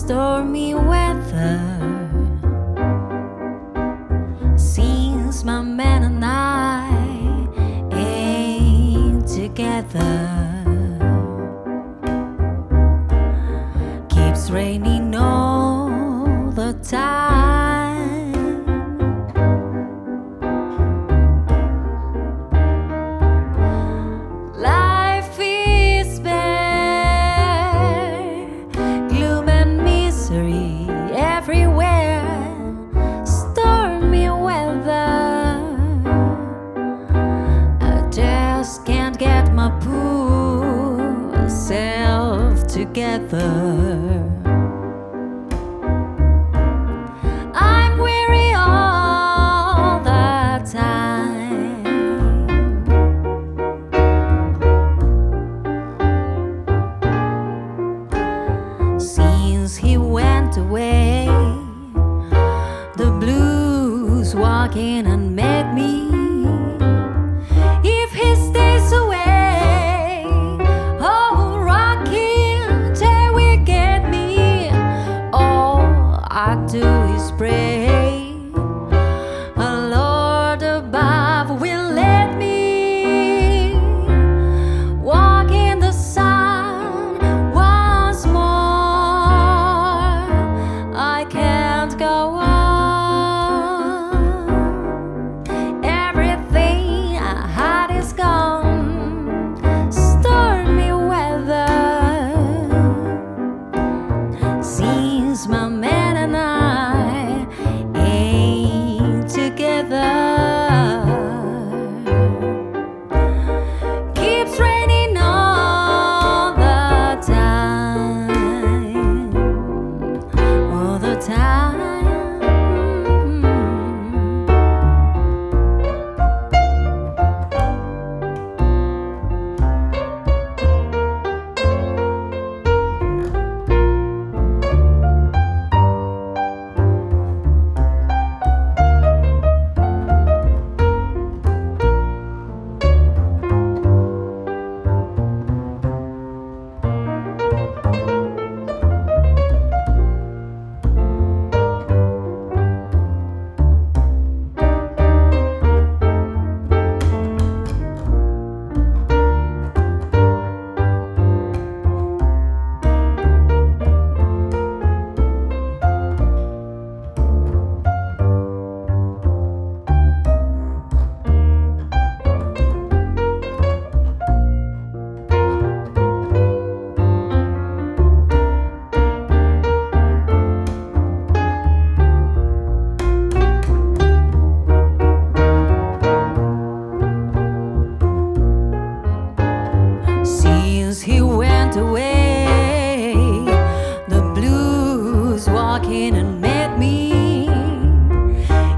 stormy weather since my man and I ain't together. Keeps raining all the time. Life is bare, gloom and misery everywhere. Stormy weather, I just can't get my poor self together. I'm weary all the time. Since he went away, the blues walk in and met me. If he stays away, oh, rocking till we get me. All I do is pray, a Lord above will let me walk in the sun once more. I can't go on. Everything I had is gone. Stormy weather since my man and I ain't together. Keeps raining all the time, all the time. Since he went away, the blues walk in and met me.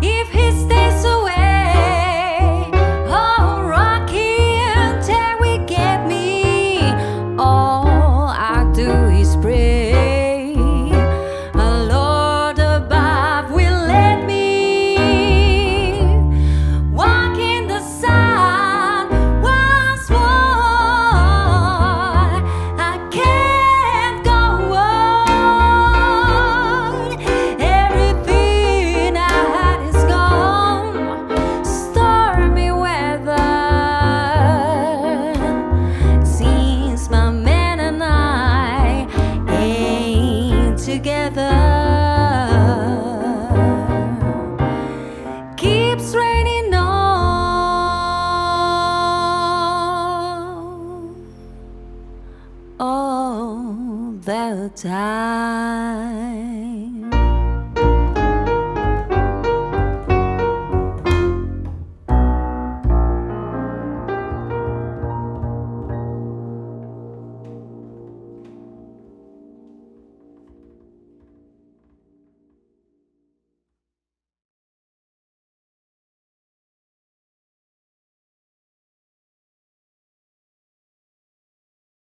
If he stays away, oh, rocking till we get me. All I do is pray, a Lord above will let me walk in the sun once more. I can't go on. Everything I had is gone. Stormy weather since my man and I ain't together. Keeps raining all the time.